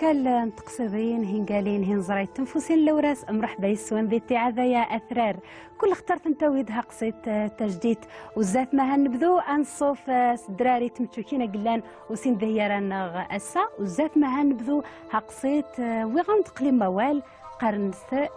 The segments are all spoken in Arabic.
دركا نتقصدين هنقالين هنزراي تنفسين لوراس مرحبا يسوان ذي التعاذة يا أثرار كل اخترت انت ويدها قصيت تجديد وزات ما هنبذو انصوف سدراري تمتوكين قلان وسين ذهيران أسا وزات ما هنبذو هقصيت ويغان تقليم موال قرن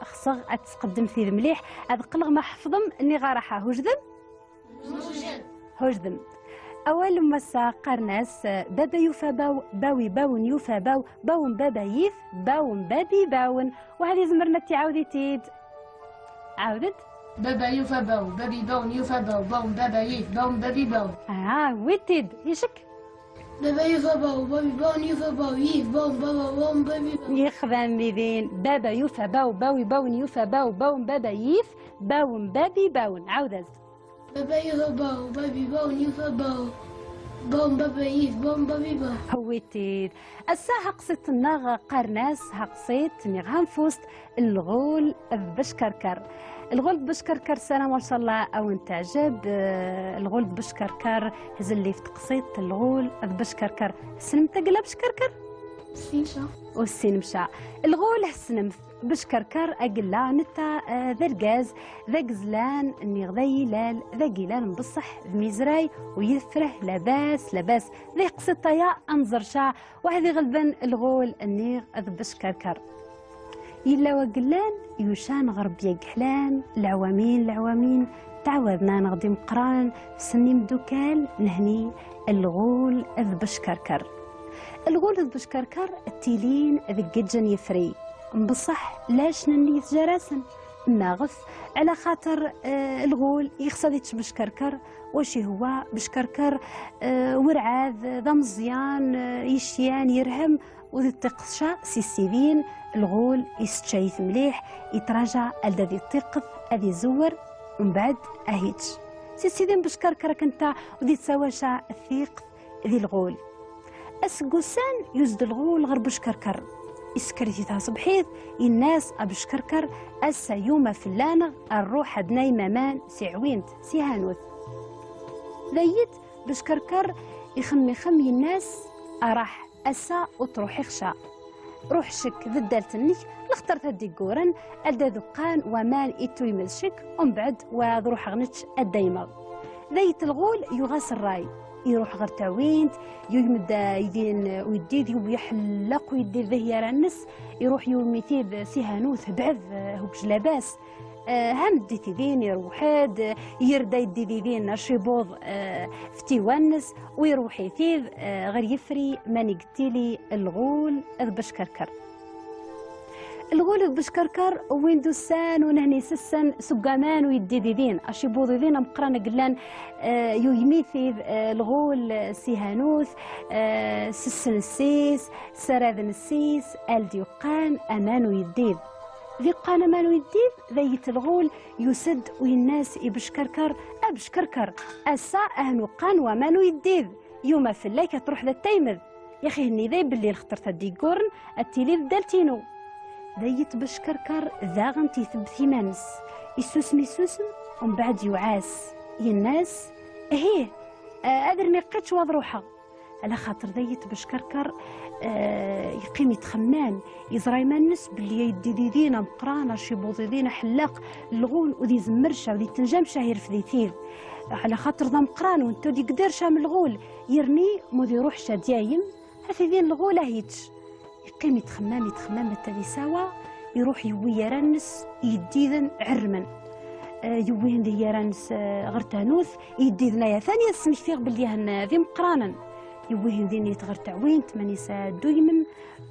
خصغ أتقدم في مليح أذقلغ ما حفظم اني غارحة هجدم أول مسا قرناس بابا يوفى باو باوي باون يوفى باو باون بابا يف باون بابي باون وهذه زمرنا تعاودي تيد عاودت بابا يوفى باو بابي باون يوفى باو باون بابا يف باون بابي باون ويتيد يشك بابا يوفى باو بابي باون يوفى باو يف باون بابا باون بابي باون يخدم ميدين بابا يوفى باو باوي باون يوفى باو باون بابا يف باون بابي باون عاودت بابا يوفى باو بابي باون يوفى باو باون بابا يف باون بابي باون هويتيد الساعة قصيت الناغ قرناس هقصيت نغام فوست الغول بشكركر الغول بشكركر سنة ما شاء الله او نتعجب الغول بشكركر هز اللي فتقصيت الغول بشكركر سنمت قلا بشكركر سينشا والسين مشى الغول هسنم بشكركر أقلا نتا ذا الغاز ذا قزلان اني غدا يلال ذا قيلان بصح بميزراي ويفره لاباس ذي قصة يا انظر شا وهذه غلبا الغول اني ذا بشكركر يلا وقلان يوشان غربيا قحلان العوامين تعودنا نغدي مقران سني مدوكال نهني الغول ذا بشكركر الغول ذا بشكركر التيلين ذا قجن يفري بصح لاش ننيت جراسن ناغف على خاطر الغول يخصدي بشكركر وشي هو بشكركر ورعاذ ذا مزيان يشيان يرهم وذي التقشا سيسيدين الغول يستشايف مليح يتراجع الذي التقف اذي زور ومن بعد اهيتش سيسيدين بشكركر كنتا وذي تساواشا الثيق ذي الغول اسقوسان يزد الغول غير بشكركر إسكرتي تاع صبحيت الناس أبشكركر أسا يوم فلانة الروح دناي مامان سعوينت سيهانوث ذيت بشكركر يخمي الناس أراح أسا وتروح يخشى روح شك ذدالت النيك لاخترت هدي قورن ألدا ذقان ومان إتو يمزشك ومن بعد وذروح غنتش الدايمة ذيت الغول يغاس الراي يروح غير تعوينت يمد يدين ويديد ويحلق ويدير ذهير النس يروح يوميتيد سيهانوث بعذ هوكش لاباس هم ديتي ذين يروحاد يردا يدي ذين شيبوض فتيوانس ويروح يثيذ غير يفري ماني قتيلي الغول بشكركر الغول بشكركر وين دوسان ونهني سسن سقامان ويدي ذين اشيبوض ذين مقران قلان يميثي الغول سيهانوث سسن السيس سراذن السيس الديقان امان ويديد ذيقان امان ويديد ذيت الغول يسد ويناس يبشكركر ابشكركر اسا اهنقان وامان ويديد يوم في الليل تروح ذا التيمذ يا اخي هني ذي بالليل اخترت الديقورن التيليف دالتينو ذيت بشكركر ذاغن تيثب ثيمانس يسوسم ومن بعد يعاس الناس هي ادر ما يقيتش وضروحها على خاطر ذيت بشكركر يقيم يتخمان يزراي مانس باللي يدي ذينا مقرانه شيبوضي ذينا حلاق الغول وذي زمرشه وذي تنجمشه يرفذي ثيذ على خاطر ذا مقران وانتو دي قدرشه من الغول يرني مودي يروحش دايم هذي ذين الغوله هيتش يقيم يتخمام التالي سوا يروح يوي يرنس يديذن عرمن يويهن ذي يرنس غرتانوث يديذنا ثانية سميثيغ باللي ذي مقرانا يويهن ذي نيت غرتاوين تمانيسا دويمن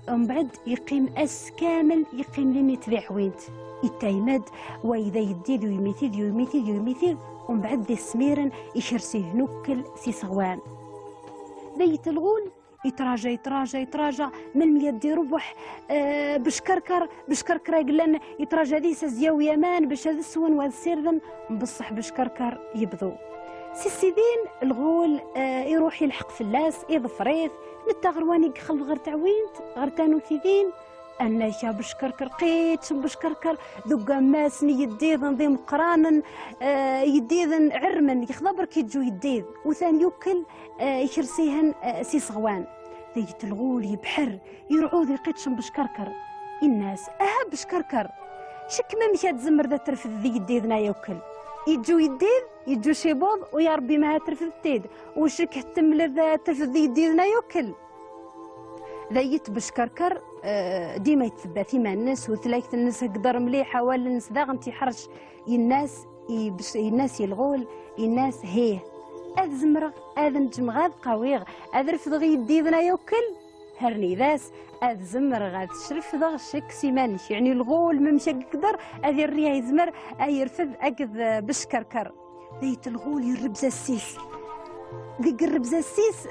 ومن بعد يقيم أس كامل يقيم لين تبيع وينت يتايمد وإذا يديذ يميثيذ ومن بعد ذي سميرن يشرسيه نوكل سي صغوان ذيت الغول يتراجع من ميد يروح بشكركر يقلن يتراجع ذي سزياو يمان باش هذا السون وهذا السيرذن بصح بشكركر يبذو سيدين الغول يروح يلحق في اللاس يظفريث نتغرواني خلف غير تعوينت غير تانو ثيذين أنا يا بشكركر قيت بشكركر ذوق ماسني يديذن ذي مقرانا يديذن عرمن يخضبر كي يجو يديذ وثاني يوكل يشرسيهن سي صغوان ذيت الغول يبحر يرعوذ يقيتشم بشكركر الناس بشكركر شك ما مشات تزمر ذا ترفد ذي يديدنا يوكل يجو شيبوض ويا ربي ما ترفد تيد وشك تمل ذا ترفد ذي يديدنا يوكل ذيت بشكركر ديما يتثبت مع الناس وثلاث الناس قدر مليحه ولا الناس ذا غنتي حرش الناس يلغول الناس هيه هذا زمرغ هذا نجم غاد قويغ هذا رفض غي يديدنا يوكل هرني ذاس هذا زمرغ هذا شرف ضغ شك سيمانش يعني الغول ما مشى قدر هذا الريا يزمر يرفض اكذ بشكركر ذيت الغول يربز السيس ذيك الربز السيس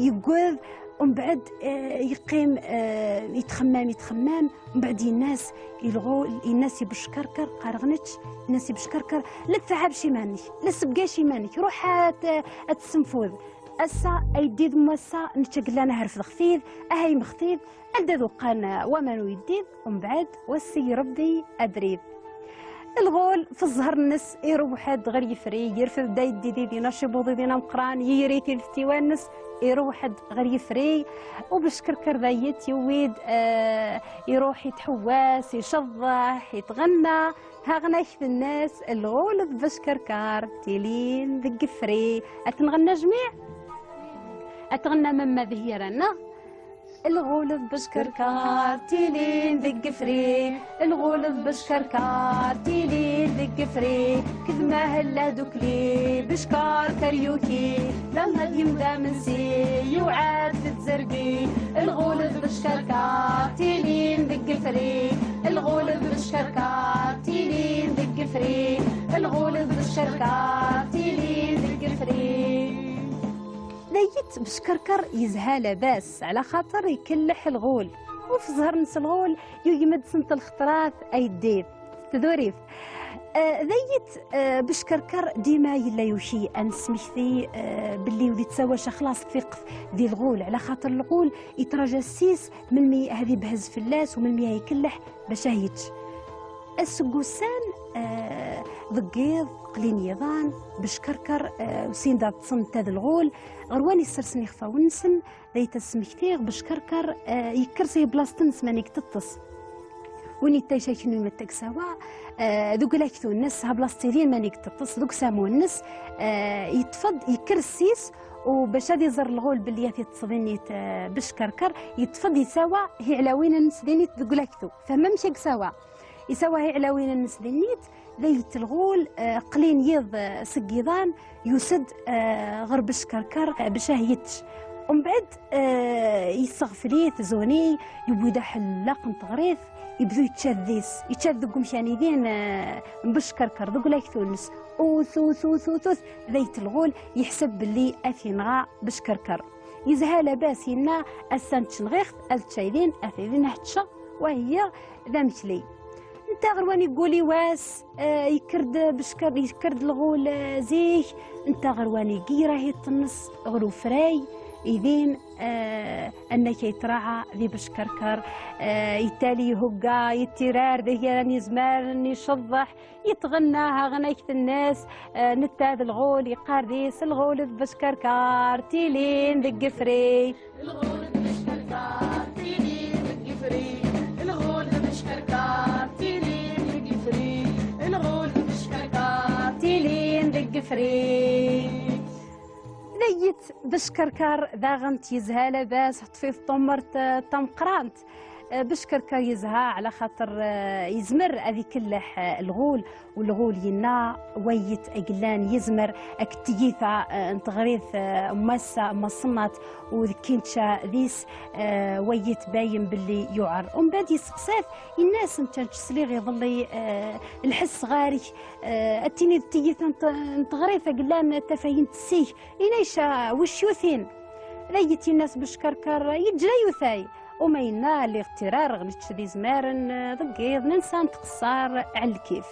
يقول ومن بعد يقيم يتخمم ومن بعد الناس يلغوا الناس بشكركر قارغنتش الناس بشكركر لا تتعب شي مانك لا سبقا شي مانك روح تسنفوذ اسا ايديد موسا نتشقل انا هرف خفيف اهي مخفيف الدذو قانا ومن يديد ومن بعد وسي ربي ادريد الغول في الزهر النس يروح حد غير يفري يرفد دا يدي دينا شبوضي دينا مقران يريتي التيوانس يروح حد غير يفري وبشكركر ذايت يويد يروح يتحواس يشضح يتغنى ها غنايش الناس الغول بشكركر تيلين ذق فري اتنغنى جميع اتغنى مما ذهي رانا الغول بشكركار تيلين ذق فري الغول بشكركار تيلين ذق فري كذ ما هلا دوكلي بشكار كريوكي لما يمدى من سي يوعاد تتزرقي الغول بشكركار تيلين ذق فري الغول بشكركار تيلين ذق فري الغول بشكركار تيلين ذق فري ليت بشكركر يزها لاباس على خاطر يكلح الغول وفي زهر نس الغول يمد سنة الخطرات اي الديب تذوريف ذيت بشكركر ديما يلا يوشي ان سميثي باللي ولي تسواش خلاص تفيق ذي الغول على خاطر الغول يترجى السيس من المي هذه بهز فلاس ومن المي يكلح باش هيتش السقوسان ضقيض قلين يضان بشكركر وسين دار تصنت هذا الغول غرواني السرسني خفا ونسن ذيت السمكتيغ بشكركر يكرسي بلاصتنس مانيك تطس وني تايشاكنو يمتك سوا ذوك لاكثو الناس ها بلاصتيدين مانيك تطس ذوك سامو الناس يتفض يكرسيس وباش هذا يزر الغول باللي تصدينيت بشكركر يتفض يساوى هي على الناس دينيت ذوك لاكثو فما مشي سوا يساوى على وين الناس دينيت ذيت الغول قلين يض سقيضان يسد غرب شكركر باش هيتش ومن بعد يصغفليه تزوني يبو يدح اللاق نتغريث يبدو يتشاذ ذوك مشانيدين بشكركر ذوك لا يكثونس اوث ذيت الغول يحسب باللي اثينغا بشكركر يزها لاباس ينا السانتش نغيخ التشايدين اثيدين هتشا وهي ذا مشلي انت غرواني يقولي واس يكرد الغول زيك انت غرواني قيره هي التنس غرو فراي إذين أنك يتراعى ذي بشكركر يتالي هقا يترار ذي راني زمان يشضح يتغناها غناية الناس نتاذ الغول يقار ذيس الغول بشكركر تيلين ذي قفري الغول بشكركر تيلين ذي قفري الغول بشكركر تيلين ذي قفري الغول بشكركر تيلين ذي قفري ليت بشكركر ذاغنت يزها لاباس طفيف طمرت طمقرانت بشكركر يزها على خاطر يزمر هذي كلح الغول والغول ينا ويت اقلان يزمر اكتيثا انتغريث مسا مصنات وكينتشا ذيس ويت باين باللي يعر ومن بعد يسقسات الناس انت تسليغ يظل الحس غاري التيني تيثا انتغريث اقلان تفاين تسيه إنيشا وشيوثين ليت الناس بشكركر يجري يثاي وما ينا اللي اغترار غنتش ذي زمارن ضقيض ننسان تقصار على الكيف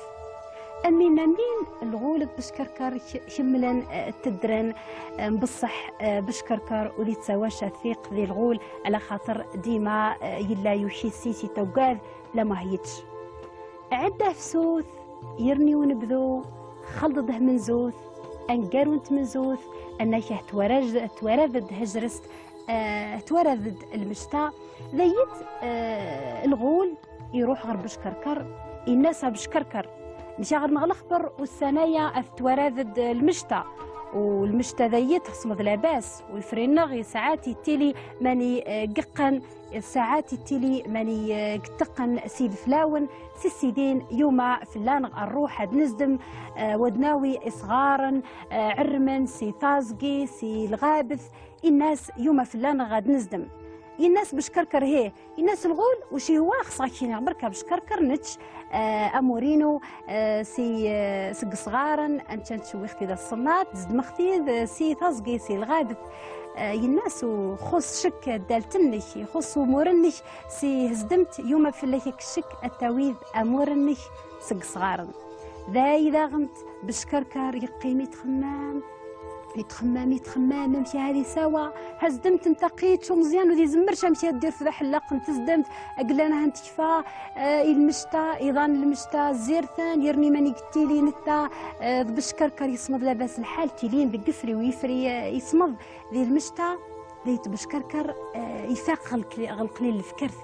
أمين الغول بشكركر شملن تدرن بصح بشكركر ولي تسواش ثيق ذي الغول على خاطر ديما يلا يوشي سيسي توقاذ لما هيتش عده فسوث يرني ونبذو خلطه من زوث انقرونت من زوث انك توارد هجرست تورد المشتا ذيت الغول يروح غير بشكركر الناس بشكركر مشى غير نغلخبر والثنايا تورد المشتا والمشتا ذيت تصمد لاباس ويفرينا ساعات يتيلي ماني ققن ساعات يتيلي ماني قتقن سيد فلاون سي سيدين يوما فلان الروح هاد نزدم ودناوي صغارا عرمن سي طازقي سي الغابث الناس يوما فلان غاد نزدم الناس بشكركر هي الناس الغول وشي هو خصاكين بركا بشكركر نتش امورينو سي صغارا انت تشوي اختي الصنات زد مختي سي طازقي سي الغابث الناس وخص شك دالتنش يخص امورنش سي هزدمت يوم في الليك الشك التاويذ امورنش سق صغارا ذا اذا غنت بشكركر يقيم يتخمام نمشي هذه سوا هزدمت نتقيت شو مزيان ودي زمرش مشي دير في حلاق نتزدمت اقلانا هنتشفى المشتا ايضا المشتا الزيرثان يرني ماني قلتيلي نتا بشكركر يصمد لاباس الحال تيلين بقفري ويفري يصمد ذي المشتا ذيت بشكركر يفاق غلقليل الفكرث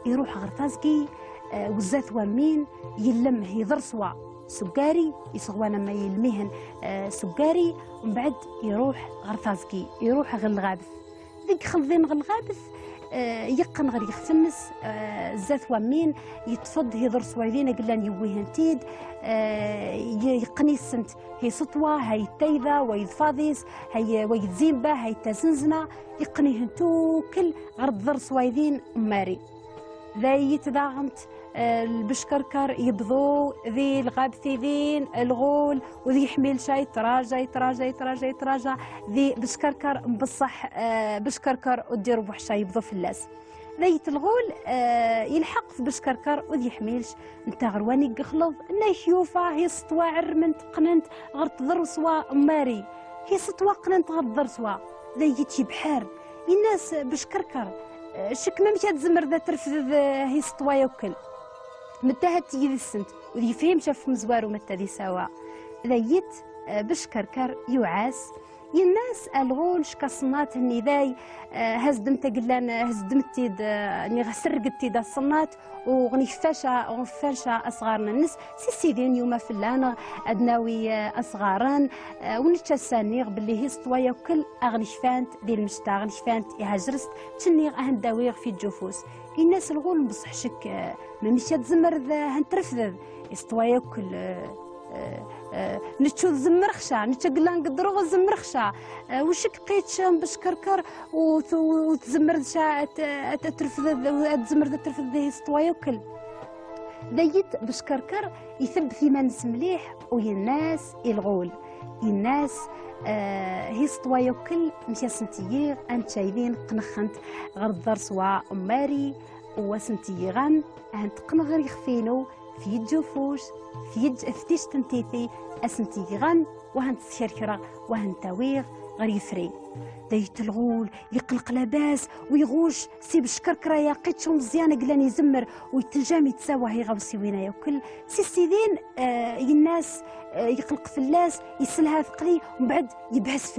يروح غرطازكي وزات وامين يلمه يضرسوا سكاري يصغوانا ما يلميهن سكاري ومن بعد يروح غرطازكي يروح غير الغابث ذيك خلذين غير الغابث يقن غير يختنس زات وامين يتفض يضر سويلين قلان يويهن تيد يقني السنت هي سطوة هي تيذا ويدفاضيس هي ويدزينبا هي تزنزنا يقنيهن توكل غير ضر سويلين ماري ذا يتداغمت البشكركر يبضو ذي الغابثي ذين الغول وذي يحمل شاي يتراجع ذي بشكركر بصح بشكركر وديرو بوحشا يبضو في اللاس ذيت الغول يلحق في بشكركر وذي يحملش نتا غرواني قخلظ انا شيوفا هي سطوا عرمنت قننت غير تضر سوا ماري هي سطوا قننت غير تضر سوا ذيتي بحار الناس بشكركر شك ما مشات زمر ذا ترفذ هي سطوا يوكل متى هاتي السنت وذي فهم شاف مزوار ومتى ذي سوا ذيت بشكركر يعاس الناس الغول شكصنات هني ذاي هزدمت قلان هزدمتي اني غسرقتي دا الصنات وغني فاشا اصغارنا الناس سيدين يوما فلانا ادناوي اصغاران ونتشسانيغ باللي هي سطوايا وكل اغني شفانت ديال المشتا اغني شفانت يهجرست تشنيغ هنداويغ في الجفوس الناس الغول بصح شك ما مشات زمر هنترفذ سطوايا وكل نتشو زمرخشا نتشقلا نقدرو زمرخشا وشك قيتش بشكركر وتزمر شا ترفذ تزمر ترفذ ذي سطوايا وكل ذيت بشكركر يثب ثمان مليح ويا الناس الغول الناس هي سطوايا وكل مشى سنتيير انت شايفين قنخنت غير الدار سوا ماري وسنتيغان انت قنغر يخفينو في الجفوش في فتيش تنتيثي اسنتيغان وهن تشركرا وهن تاويغ غير يفري دايت الغول يقلق لاباس ويغوش سي بشكركرا ياقيتشو مزيان قلان يزمر ويتلجام يتساوى هي غوسي وينا ياكل سي سيدين الناس يقلق في اللاس يسلها ثقلي ومن بعد يبهز في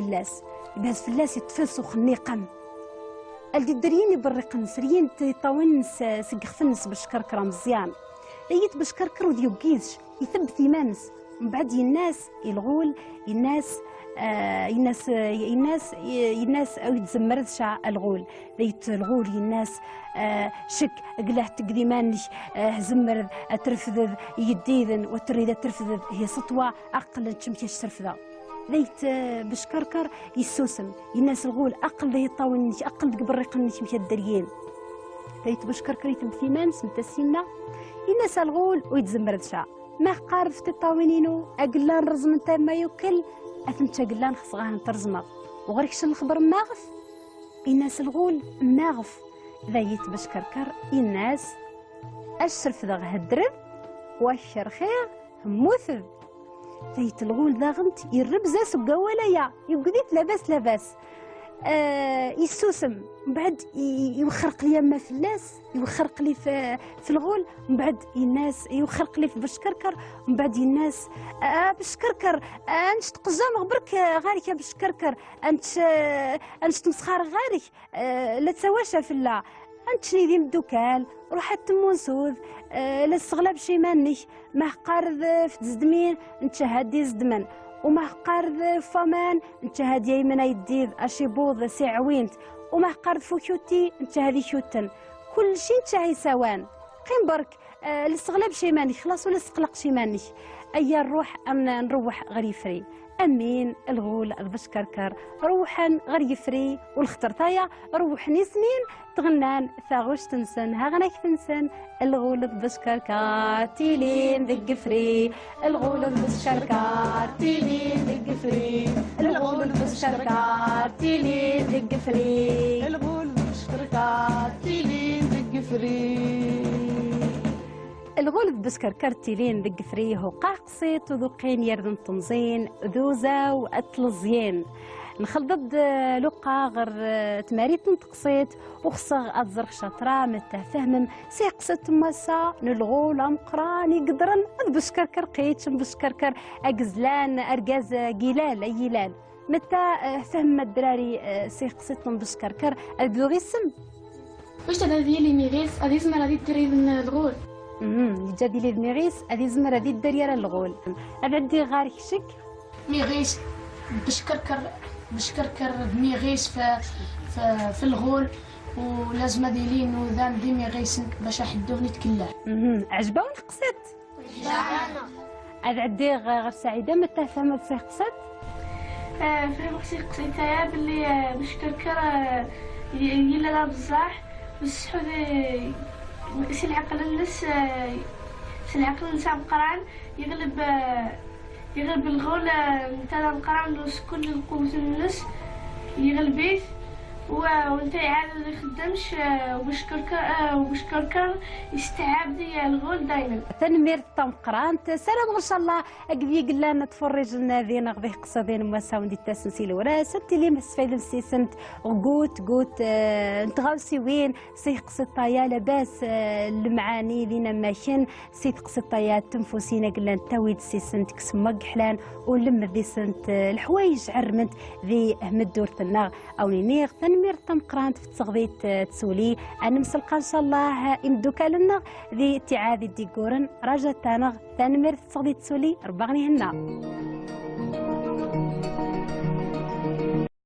اللاس يتفلسو خنيقا الدي دريني بالرقن سريين تيطاون سقخفنس بشكركرا مزيان ليت بشكركر وديو قيزش يثب ثمانس من بعد الناس الغول الناس او يتزمرد شع الغول ليت الغول الناس شك قلاه تقديمانش زمرد ترفذ يديذن وتريد ترفذ هي سطوة أقل تشمتيش ترفذها ليت بشكركر يسوسم الناس الغول أقل ذي طاونش أقل قبرقنش مشي الدريين ليت بشكركر يتم ثمانس متسينا الناس الغول ويتزمرد شع ما قارف تطاوينينو اقلان رزم انت ما يوكل اثنتا قلان خصغاها نترزمغ وغريكش الخبر ماغف الناس الغول ماغف ذايت بشكركر الناس اشرف ذا هدرب والشرخيغ هموثذ ذايت الغول ذا غنت يربزا سقا ولايا يقديت لاباس يسوسم، من بعد يوخرق لي ما في اللاس، يوخرق لي في الغول، من بعد الناس يوخرق لي في بشكركر، من بعد الناس بشكركر انت تقزام غبرك غارك يا بشكركر، انت تمسخار غارك لا تسواشا في الله، انت شني ذي مدوكال روح تمون سوذ لا استغلب شي ماني ما قارض في تزدمين انت هادي زدمن، وما قارض فمان انت هادي يمنا يديد اشي بوض سي عوينت، وما قارض فوكيوتي انت هادي كيوتن، كل شي انت هاي سوان قيم برك الاستغلاب شي ماني خلاص ولا استقلق شي ماني، ايا نروح ام نروح غير يفري امين الغول البشكركر روحا غير يفري والخطرطايا روحني سنين تغنان ثاغوش تنسن هاغناك تنسن الغول البشكركر تيلين ذق فري الغول البشكركر تيلين ذق فري الغول البشكركر تيلين ذق فري الغول البشكركر تيلين ذق فري الغول بسكركر تيلين ذق فريه قاقصيت وذوقين يردن تنزين ذوزا واتلزيين نخلض لقا غير تماريت نتقصيت وخصغ أتزرق شطرة متى فهمم سيقصت مسا نلغول أمقراني قدرن بشكركر قيتش بشكركر أجزلان أرجاز جيلال أيلال متى فهم الدراري سيقصتهم بشكركر البلوغي السم واش هذه لي ميغيس هذه زمر هذه تريد الغول جادي لي الميغيس هذه زمر هذه الدريرة الغول هذا عندي غارك شك ميغيس بشكركر بميغيس في الغول ولازم ديلين وذان دي ميغيسنك باش حدوه نتكلم. عجباون قصت؟ هذا عندي غير سعيدة متى فهمت فيه قصت؟ فهم قصيت يا بلي بشكركر يلا لا بصح بس حودي سي العقل نتاع القران يغلب الغول نتاع القران كل القوة الناس يغلبيه وانت عاد ما يخدمش وبشكركر يستعاب ديال الغول دايما تنمير تم قرانت سلام ان شاء الله اكبي قلنا نتفرج لنا ذينا غدي قصدين مساوندي التسنسيل وراس اللي مسفيد السيسنت قوت نتغاوسي وين سي قصطايا لاباس المعاني لينا ماشين سي قصطايا تنفسينا قلنا تاويد سيسنت كسمق حلان ولم ذي سنت الحوايج عرمت ذي مدور النار او نيغ تنمير تم قرانت في تغذيت تسولي انا مسلقه ان شاء الله يمدوكا لنا ذي تعاذي ديكورن رجا تانغ تنمير في تغذيت تسولي ربغني هنا